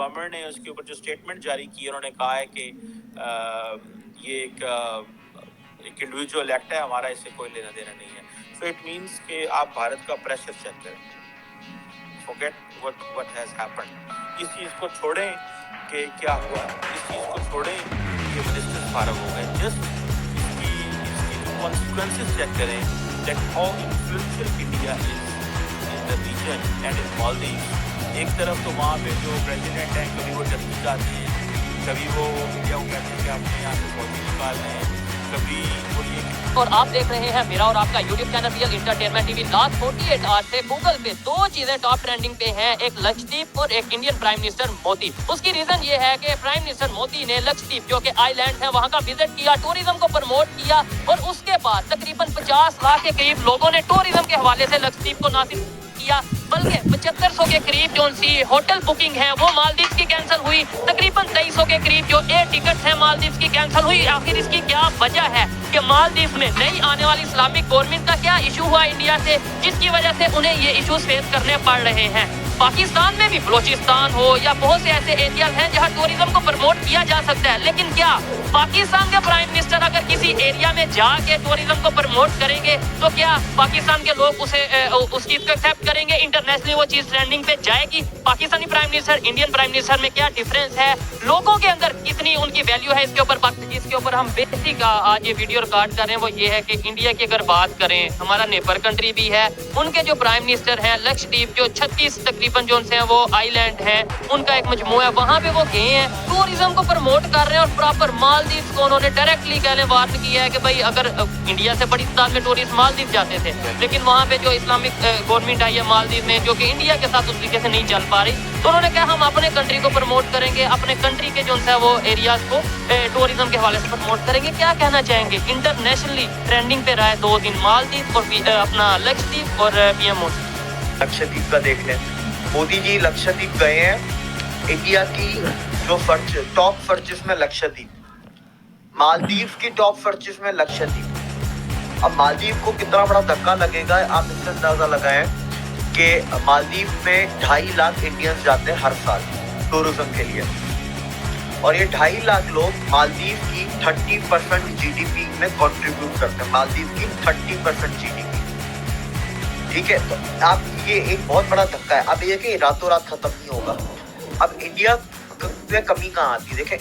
Government ने उसके ऊपर जो स्टेटमेंट जारी की, उन्होंने कहा है कि ये एक इंडिविजुअल एक्ट है, हमारा इससे कोई लेना देना नहीं है। सो इट मीन्स कि आप भारत का प्रेशर चेक करें, फॉरगेट व्हाट हैज हैपेंड। इस चीज़ को छोड़ें कि क्या हुआ, इस चीज़ को छोड़ें कि मिनिस्टर फारग हो गए, जस्ट इसकी जो कॉन्सिक्वेंसेस चेक करें, that how influential India is in the region and in Maldives. एक तरफ तो वहाँ पे जो प्रेसिडेंट हैं, कभी वो टर्की जाते हैं, कभी वो इंडिया को कहते हैं कि आपने यहाँ से फौजी निकाल रहे हैं, कभी वो ये। और आप देख रहे हैं मेरा और आपका YouTube channel real entertainment TV. Last 48 hours से गूगल पे दो चीजें टॉप ट्रेंडिंग पे हैं, एक लक्षद्वीप और एक इंडियन प्राइम मिनिस्टर मोदी। उसकी रीजन ये है कि प्राइम मिनिस्टर मोदी ने लक्षद्वीप जो कि आइलैंड है वहाँ का विजिट किया, टूरिज्म को प्रमोट किया और उसके बाद तकरीबन 50 लाख के करीब लोगों ने टूरिज्म के हवाले से लक्षद्वीप को ना सिर्फ किया बल्कि 7500 के करीब जो सी होटल बुकिंग है वो मालदीव्स की कैंसिल हुई, तकरीबन 2300 के करीब जो एयर टिकट्स हैं मालदीव्स की कैंसिल हुई। आखिर इसकी क्या वजह है कि मालदीव्स में नई आने वाली इस्लामिक गवर्नमेंट का क्या इशू हुआ इंडिया से, जिसकी वजह से उन्हें ये इश्यूज फेस करने पड़ रहे हैं। पाकिस्तान में भी बलोचिस्तान हो या बहुत से ऐसे एरियाज हैं जहां टूरिज्म को प्रमोट किया जा सकता है, लेकिन क्या पाकिस्तान के प्राइम मिनिस्टर अगर किसी एरिया में जाके टूरिज्म को प्रमोट करेंगे तो क्या पाकिस्तान के लोग उस चीज को एक्सेप्ट करेंगे, इंटरनेशनली वो चीज ट्रेंडिंग पे जाएगी? Pakistani prime minister Indian prime minister में क्या डिफरेंस है, लोगों के अंदर कितनी उनकी वैल्यू है, इसके ऊपर हम बेसिक आज ये वीडियो रिकॉर्ड कर रहे हैं। वो ये है कि इंडिया की अगर बात करें, हमारा नेबर कंट्री भी है, उनके जो प्राइम मिनिस्टर हैं लक्षद्वीप जो 36 तकरीबन जो है वो आइलैंड है, उनका एक मजमू है, वहाँ पे वो गए हैं, टूरिज्म को प्रमोट कर रहे हैं और प्रॉपर मालदीव को उन्होंने डायरेक्टली कहने वार्न किया है कि भाई अगर इंडिया से बड़ी तादाद में टूरिस्ट मालदीव जाते थे, लेकिन वहाँ पे जो इस्लामिक गवर्नमेंट आई है मालदीव में जो कि इंडिया के साथ उस तरीके से नहीं चल पा रही, तो उन्होंने कहा हम अपने कंट्री को प्रमोट करेंगे, अपने कंट्री के जो है वो एरियाज को टूरिज्म के हवाले से प्रमोट करेंगे। क्या कहना चाहेंगे? इंटरनेशनली ट्रेंडिंग पे रहा है 2 दिन मालदीव और अपना लक्षद्वीप और पीएम मोदी। लक्षद्वीप का देख लें, मोदी जी लक्षद्वीप गए हैं, इंडिया की जो टॉप परचेस में लक्षद्वीप, मालदीव की टॉप परचेस में लक्षद्वीप। अब मालदीव को कितना बड़ा धक्का लगेगा आप इससे अंदाजा लगाएं कि मालदीव में 2.5 लाख इंडियंस जाते हैं हर साल टूरिज्म के लिए, और ये 2.5 लाख लोग मालदीव की 30% जीडीपी में कंट्रीब्यूट करते हैं, मालदीव की 30% जीडीपी। ठीक है, तो आप ये एक बहुत बड़ा धक्का है। अब ये कि रातों रात खत्म नहीं होगा। अब इंडिया में कमी कहाँ आती है? देखें,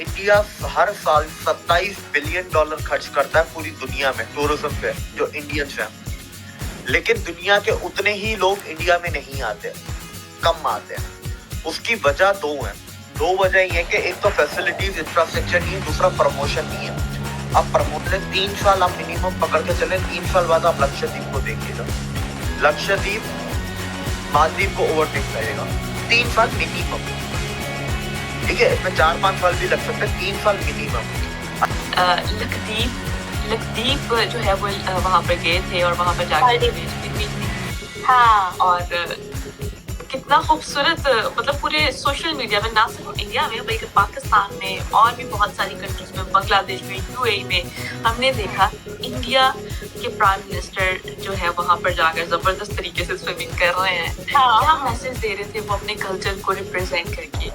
इंडिया हर साल $27 बिलियन खर्च करता है पूरी दुनिया में टूरिज्म पे, जो इंडियंस हैं, लेकिन दुनिया के उतने ही लोग इंडिया में नहीं आते, कम आते हैं। उसकी वजह 2 है। 2 वजह ये है कि एक तो फैसिलिटीज इंफ्रास्ट्रक्चर नहीं है, दूसरा प्रमोशन नहीं है। अब प्रमोशन 3 साल आप मिनिमम पकड़ के चले, 3 साल बाद आप लक्षद्वीप को देखिएगा, लक्षद्वीप मालदीव को ओवरटेक करेगा 3 साल मिनिमम। ठीक है, इसमें 4-5 साल भी लग सकते हैं, 3 साल मिनिमम। लक्षद्वीप जो है वो वहाँ पर गए थे और वहाँ पर जाकर हाँ, और कितना खूबसूरत, मतलब पूरे सोशल मीडिया में, ना सिर्फ इंडिया में बल्कि पाकिस्तान में और भी बहुत सारी कंट्रीज में, बांग्लादेश में, यूएई में हमने देखा इंडिया के प्राइम मिनिस्टर जो है वहाँ पर जाकर जबरदस्त तरीके से स्विमिंग कर रहे हैं। हाँ। क्या मैसेज दे रहे थे वो अपने कल्चर को रिप्रेजेंट करके?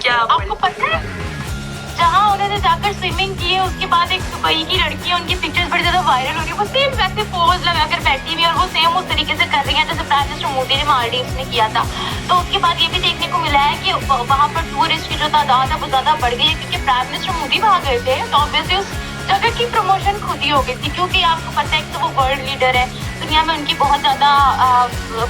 क्या आपको पता है जहाँ उन्होंने जाकर स्विमिंग की है, उसके बाद एक दुबई की लड़की है, उनकी पिक्चर्स बड़ी ज्यादा वायरल हो रही है, वो सेम वैसे पोज लगाकर बैठी हुई है और वो सेम उस तरीके से कर रही है जैसे प्राइम मिनिस्टर मोदी ने मालदीव्स में किया था। तो उसके बाद ये भी देखने को मिला है कि वहाँ पर टूरिस्ट की जो तादाद है वो ज्यादा बढ़ गई है, क्योंकि प्राइम मिनिस्टर मोदी वहाँ गए थे तो ऑब्वियसली उस जगह की प्रमोशन खुद ही हो गई थी, क्योंकि आपको पता है कि तो वो वर्ल्ड लीडर है, दुनिया में उनकी बहुत ज्यादा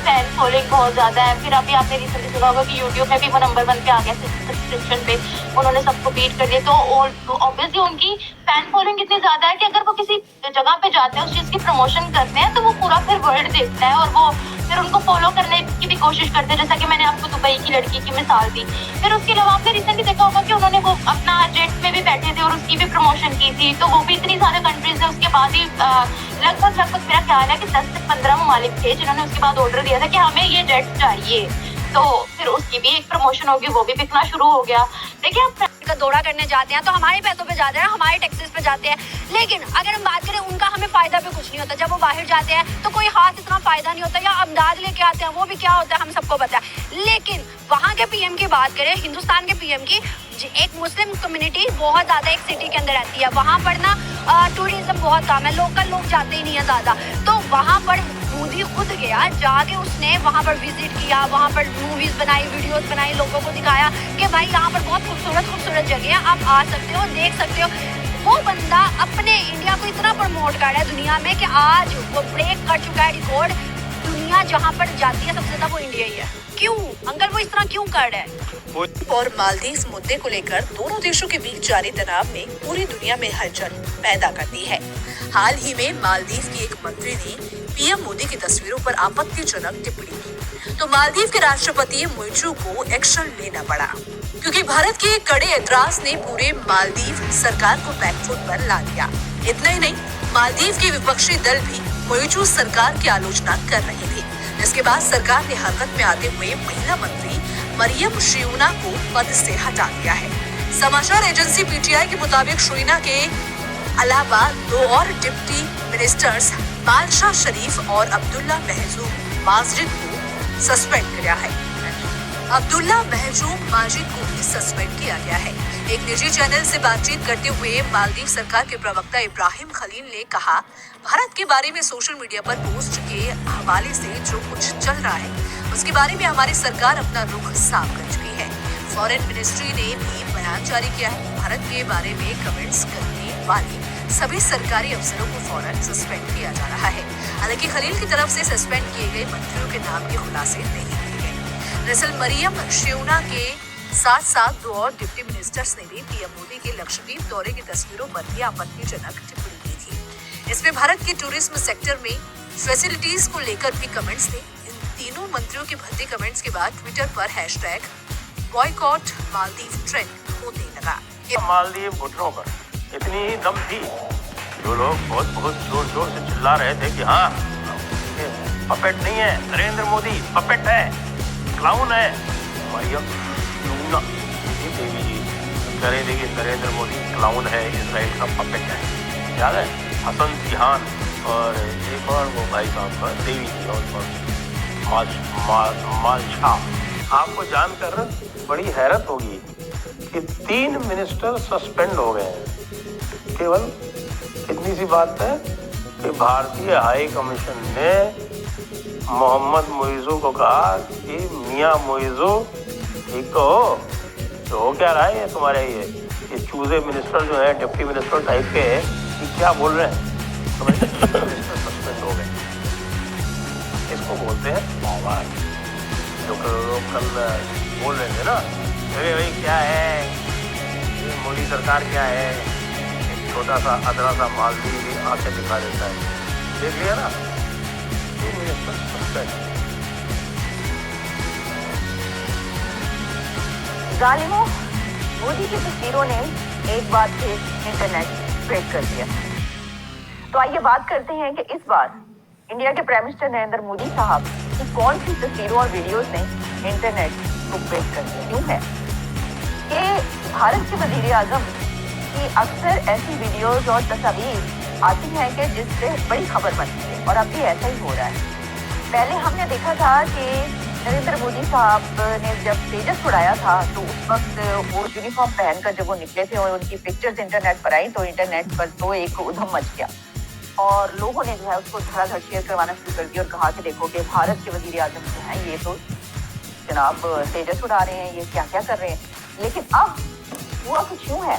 फैन फॉलोइंग बहुत ज्यादा है। फिर अभी आपने रिसेंटली सुना होगा कि यूट्यूब में भी वो नंबर 1 पे आ गया सब्सक्रिप्शन पे, उन्होंने सबको बीट कर दिया। तो ऑब्वियसली उनकी फैन फॉलोइंग इतनी ज्यादा है कि अगर वो किसी जगह पे जाते हैं, उस चीज की प्रमोशन करते हैं, तो वो पूरा फिर वर्ल्ड देखता है और वो फिर उनको फॉलो करने की भी कोशिश करते हैं, जैसा कि मैंने आपको दुबई की लड़की की मिसाल दी। फिर उसके अलावा आपने रिसेंटली देखा होगा कि उन्होंने वो अपना जेट में भी बैठे थे और उसकी भी प्रमोशन की थी, तो वो भी इतनी सारे कंट्रीज है। उसके बाद ही लगभग मेरा ख्याल है कि 10 से 15 ममालिक थे जिन्होंने उसके बाद ऑर्डर दिया था कि हमें ये जेट चाहिए, तो फिर उसकी भी एक प्रमोशन होगी, वो भी बिकना शुरू हो गया। देखिए आप का दौरा करने जाते हैं तो हमारे पैसों पे जाते हैं, हमारे टैक्सेस पे जाते हैं। लेकिन अगर हम बात करें उनका हमें फायदा भी कुछ नहीं होता। जब वो बाहर जाते हैं तो कोई खास इतना फायदा नहीं होता, या अमदाद लेके आते हैं, वो भी क्या होता है हम सबको पता है। लेकिन वहाँ के पीएम की बात करें, हिंदुस्तान के पीएम की, एक मुस्लिम कम्युनिटी बहुत ज़्यादा एक सिटी के अंदर रहती है, वहाँ पर ना टूरिज्म बहुत कम है, लोकल लोग जाते ही नहीं है ज़्यादा। तो वहाँ पर मोदी खुद गया, जाके उसने वहाँ पर विजिट किया, वहाँ पर मूवीज़ बनाई, वीडियोस बनाई, लोगों को दिखाया कि भाई यहाँ पर बहुत खूबसूरत जगह है, आप आ सकते हो, देख सकते हो। वो बंदा अपने इंडिया को इतना प्रमोट कर रहा है दुनिया में कि आज वो ब्रेक कर चुका है रिकॉर्ड। दुनिया जहाँ पर जाती है सबसे ज़्यादा वो इंडिया ही है। क्यों अंकल वो इस तरह क्यों कर रहा है? और मालदीव मुद्दे को लेकर दोनों देशों के बीच जारी तनाव ने पूरी दुनिया में हलचल पैदा कर दी है। हाल ही में मालदीव की एक मंत्री ने पीएम मोदी की तस्वीरों पर आपत्तिजनक टिप्पणी की, तो मालदीव के राष्ट्रपति मोइजू को एक्शन लेना पड़ा, क्योंकि भारत के कड़े ऐतराज ने पूरे मालदीव सरकार को बैकफुट पर ला दिया। इतना ही नहीं, मालदीव के विपक्षी दल भी मोइजू सरकार की आलोचना कर रहे थे, जिसके बाद सरकार ने हरकत में आते हुए महिला मंत्री मरियम श्रीयूना को पद से हटा दिया है। समाचार एजेंसी पीटीआई के मुताबिक श्रीयूना के अलावा दो और डिप्टी मिनिस्टर्स बादशाह शरीफ और अब्दुल्ला महजूम माजिद को सस्पेंड किया है। अब्दुल्ला महजूम माजिद को भी सस्पेंड किया गया है। एक निजी चैनल से बातचीत करते हुए मालदीव सरकार के प्रवक्ता इब्राहिम खलील ने कहा, भारत के बारे में सोशल मीडिया पर पोस्ट के हवाले से जो कुछ चल रहा है उसके बारे में हमारी सरकार अपना रुख साफ कर चुकी है। फॉरेन मिनिस्ट्री ने भी बयान जारी किया है। भारत के बारे में कमेंट्स करने वाले सभी सरकारी अफसरों को फौरन सस्पेंड किया जा रहा है। हालांकि खलील की तरफ से सस्पेंड किए गए मंत्रियों के नाम के खुलासे नहीं किए गए। दरअसल मरियम श्रीयूना के साथ साथ दो और डिप्टी मिनिस्टर्स ने भी पीएम मोदी के लक्षद्वीप दौरे की तस्वीरों पर भी आपत्तिजनक टिप्पणी की थी। इसमें भारत के टूरिज्म सेक्टर में फैसिलिटीज को लेकर भी कमेंट्स थे। इन तीनों मंत्रियों के भद्दे कमेंट्स के बाद ट्विटर पर हैशटैग बॉयकॉट मालदीव ट्रेंड होने लगा। मालदीव घुटनों पर इतनी ही दम थी, जो लोग बहुत जोर जोर से चिल्ला रहे थे कि हाँ पपेट नहीं है, नरेंद्र मोदी पपेट है, क्लाउन है। मरियम श्रीयूना देवी जी कह रहे थे कि नरेंद्र मोदी क्लाउन है, इसराइल का पपेट है। याद है हसन सिहान और एक और वो भाई साहब का देवी जी और मालशा। आपको जानकर बड़ी हैरत होगी कि 3 मिनिस्टर सस्पेंड हो गए हैं। केवल इतनी सी बात है कि भारतीय हाई कमीशन ने मोहम्मद मोइजू को कहा कि मियां मोइजू ठीक तो हो, तो हो क्या रहा है ये तुम्हारे ये चूजे मिनिस्टर जो है डिप्टी मिनिस्टर टाइप के कि क्या बोल रहे हैं, तो मिनिस्टर सस्पेंड हो गए। इसको बोलते हैं पावर। जो कल बोल रहे थे ना, अरे भाई क्या है ये मोदी सरकार क्या है, एक छोटा सा अदरा सा मालदीव भी आंखें दिखा देता है। देख लिया ना, ये मिनिस्टर सस्पेंड। जालिमों, मोदी की तस्वीरों ने एक बार फिर इंटरनेट ब्रेक कर दिया। तो आइए बात करते हैं कि इस बार इंडिया के प्राइम मिनिस्टर नरेंद्र मोदी साहब की कौन सी तस्वीरों और वीडियोस ने इंटरनेट को ब्रेक कर दिया। क्यों है कि भारत के वजीर आजम की अक्सर ऐसी वीडियोस और तस्वीर आती हैं कि जिससे बड़ी खबर बनती है, और अब भी ऐसा ही हो रहा है। पहले हमने देखा था कि नरेंद्र मोदी साहब ने जब तेजस उड़ाया था तो उस वक्त वो यूनिफॉर्म पहनकर जब वो निकले थे और उनकी पिक्चर्स इंटरनेट पर आई तो इंटरनेट पर तो एक उधम मच गया और लोगों ने जो है उसको धड़ाधड़ शेयर करवाना शुरू कर दिया और कहा कि देखो कि भारत के वजीर आजम जो हैं ये तो जनाब तेजस उड़ा रहे हैं, ये क्या क्या कर रहे हैं। लेकिन अब हुआ कुछ यूँ है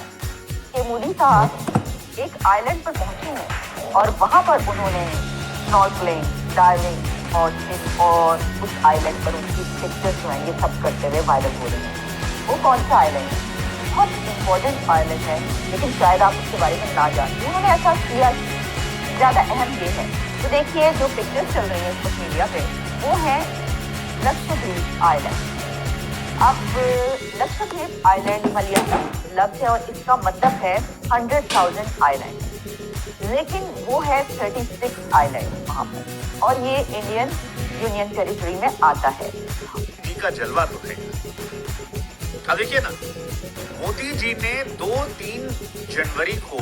कि मोदी साहब एक आइलैंड पर पहुंचे हैं और वहाँ पर उन्होंने स्नॉर्कलिंग, डाइविंग और उस आइलैंड पर उनकी पिक्चर्स जो हैं ये सब करते हुए वायरल हो रहे हैं। वो कौन सा आइलैंड है? बहुत इम्पोर्टेंट आइलैंड है, लेकिन शायद आप उसके बारे में ना जानते। उन्होंने ऐसा किया, ज़्यादा अहम ये है। तो देखिए जो पिक्चर्स चल रही हैं सोशल मीडिया पे वो है लक्षद्वीप आइलैंड। अब लक्षद्वीप आइलैंड मलयालम लफ्ज़ है और इसका मतलब है 100,000 आइलैंड, लेकिन वो है 36 आइलैंड वहाँ पर और ये इंडियन यूनियन टेरिटरी में आता है। का जलवा तो है। अब देखिए ना, मोदी जी ने 2-3 जनवरी को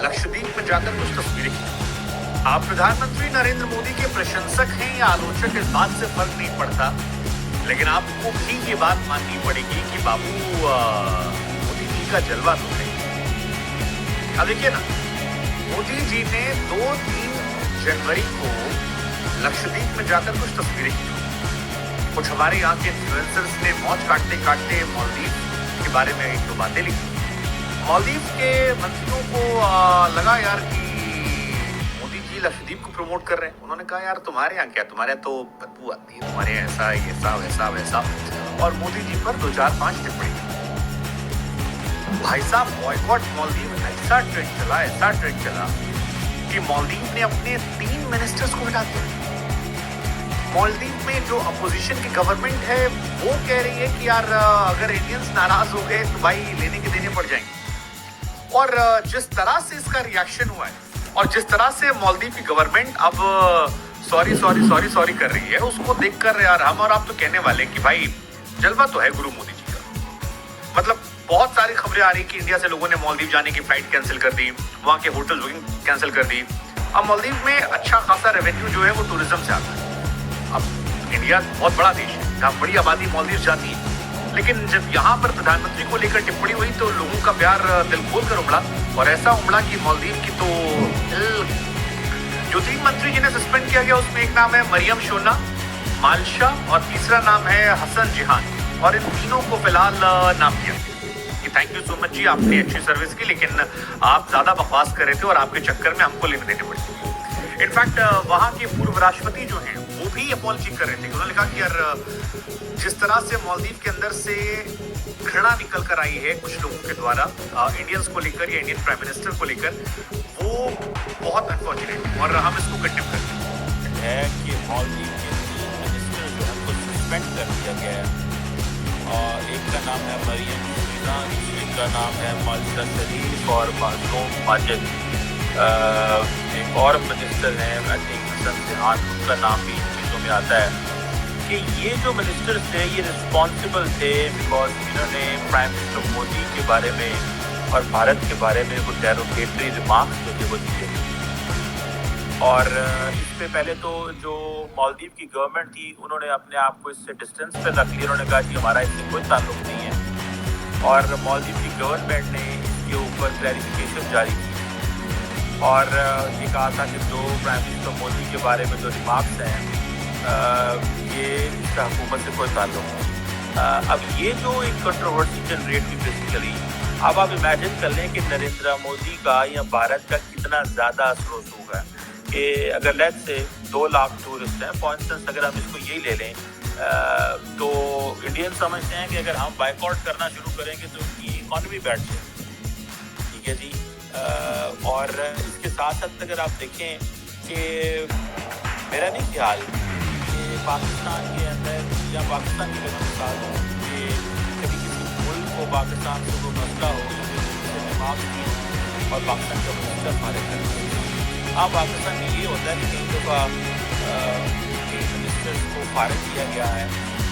लक्षद्वीप में जाकर कुछ तस्वीरें की। आप प्रधानमंत्री नरेंद्र मोदी के प्रशंसक हैं या आलोचक, इस बात से फर्क नहीं पड़ता, लेकिन आपको भी ये बात माननी पड़ेगी कि बाबू मोदी जी का जलवा तो है। अब देखिए ना, मोदी जी ने 2-3 जनवरी को लक्षद्वीप में जाकर कुछ तस्वीरें की। कुछ हमारे यहाँ के इन्फ्लुएंसर्स ने मौज काटते काटते मालदीव के बारे में 1-2 बातें लिखी। मालदीव के मंत्रियों को लगा यार कि मोदी जी लक्षद्वीप को प्रमोट कर रहे हैं। उन्होंने कहा यार तुम्हारे यहाँ क्या, तुम्हारे यहाँ तो बदबू आती है, तुम्हारे यहाँ ऐसा ऐसा वैसा वैसा, और मोदी जी पर 2-4-5 टिप्पणी। भाई साहब, बॉयकॉट मालदीव ऐसा ट्रेंड चला कि मालदीव ने अपने 3 मिनिस्टर्स को हटा दिया। मालदीव में जो अपोजिशन की गवर्नमेंट है वो कह रही है कि यार अगर इंडियंस नाराज हो गए तो भाई लेने के देने पड़ जाएंगे। और जिस तरह से इसका रिएक्शन हुआ है और जिस तरह से मालदीव की गवर्नमेंट अब सॉरी कर रही है, उसको देखकर यार हम और आप तो कहने वाले कि भाई जलवा तो है गुरु मोदी जी का। मतलब बहुत सारी खबरें आ रही कि इंडिया से लोगों ने मालदीव जाने की फ्लाइट कैंसिल कर दी, वहाँ के होटल बुकिंग कैंसिल कर दी। अब मालदीव में अच्छा खासा रेवेन्यू जो है वो टूरिज्म से आता है। अब इंडिया बहुत बड़ा देश है, जहाँ बड़ी आबादी मालदीव जाती है, लेकिन जब यहाँ पर प्रधानमंत्री को लेकर टिप्पणी हुई तो लोगों का प्यार दिल खोल कर उमड़ा, और ऐसा उमड़ा कि मालदीव की तो जो 3 मंत्री जिन्हें सस्पेंड किया गया उसमें एक नाम है मरियम शोना मालशा और तीसरा नाम है हसन जिहान, और इन तीनों को फिलहाल नाम किया कि थैंक यू सो मच जी, आपने अच्छी सर्विस की, लेकिन आप ज्यादा बकवास कर रहे थे और आपके चक्कर में हमको लेने देने पड़े। इनफैक्ट वहाँ के पूर्व राष्ट्रपति जो हैं वो भी अपॉलजी कर रहे थे। उन्होंने कहा कि यार जिस तरह से मालदीव के अंदर से घृणा निकल कर आई है कुछ लोगों के द्वारा इंडियंस को लेकर या इंडियन प्राइम मिनिस्टर को लेकर, वो बहुत अनफॉर्चुनेट, और हम इसको कंडेम करते हैं कि मालदीव के 3 मिनिस्टर जो है उनको सस्पेंड कर दिया गया है। और एक का नाम है मरियम शोना, दूसरे का नाम है मालशा शरीफ और मासूम माजिद। एक और मिनिस्टर हैं आई थिंक हसन जिहान, उनका नाम भी इन चीज़ों में आता है कि ये जो मिनिस्टर्स थे ये रिस्पॉन्सिबल थे बिकॉज इन्होंने प्राइम मिनिस्टर मोदी के बारे में और भारत के बारे में वो डेरोगेटरी रिमार्क्स जो थे वो दिए। और इससे पहले तो जो मालदीव की गवर्नमेंट थी उन्होंने अपने आप को इससे डिस्टेंस पे रख लिया। उन्होंने कहा कि हमारा इससे कोई ताल्लुक नहीं है, और मालदीव की गवर्नमेंट ने इसके ऊपर क्लैरिफिकेशन जारी की और ये कहा था कि जो प्राइम मिनिस्टर मोदी के बारे में जो रिमार्क्स हैं ये इसका हुकूमत से कोई ताल्लुक नहीं। अब ये जो एक कंट्रोवर्सी जनरेट हुई बेसिकली, अब आप इमेजिन कर लें कि नरेंद्र मोदी का या भारत का कितना ज़्यादा असर होगा कि अगर लेट्स से 2 लाख टूरिस्ट हैं फॉर इंस्टेंस, अगर हम इसको यही ले लें तो इंडियन समझते हैं कि अगर हम बाइकआउट करना शुरू करेंगे तो उनकी इकॉनमी बैठ जाएगी। ठीक है जी। और इसके साथ साथ अगर आप देखें कि मेरा नहीं ख्याल कि पाकिस्तान के अंदर या पाकिस्तान की मिसाल हो कि कभी किसी मुल्क को पाकिस्तान से कोई मसला हो तो दिमाग की और पाकिस्तान का मिनिस्टर फारिग कर। हाँ, पाकिस्तान में ये होता है कि कई दफ़ा मिनिस्टर्स को फारिग किया गया है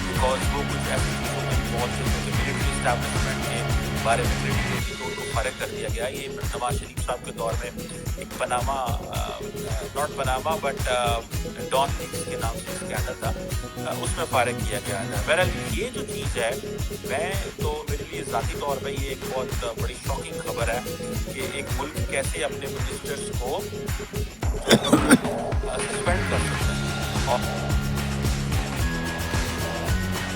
बिकॉज वो कुछ ऐसी चीज़ों में बहुत मिलिट्री इस्टेब्लिशमेंट के बारे में क्रिटिकल थी तो उनको फारिग कर दिया गया। ये नवाज शरीफ साहब के दौर में एक Panama not Panama but don leaks के नाम से स्कैंडल था, उसमें फारिग किया गया था। बहरहाल ये जो चीज़ है, मैं तो मेरे लिए ज़ाती तौर पे ये एक बहुत बड़ी शॉकिंग खबर है कि एक मुल्क कैसे अपने मिनिस्टर्स को सस्पेंड कर सकता है। और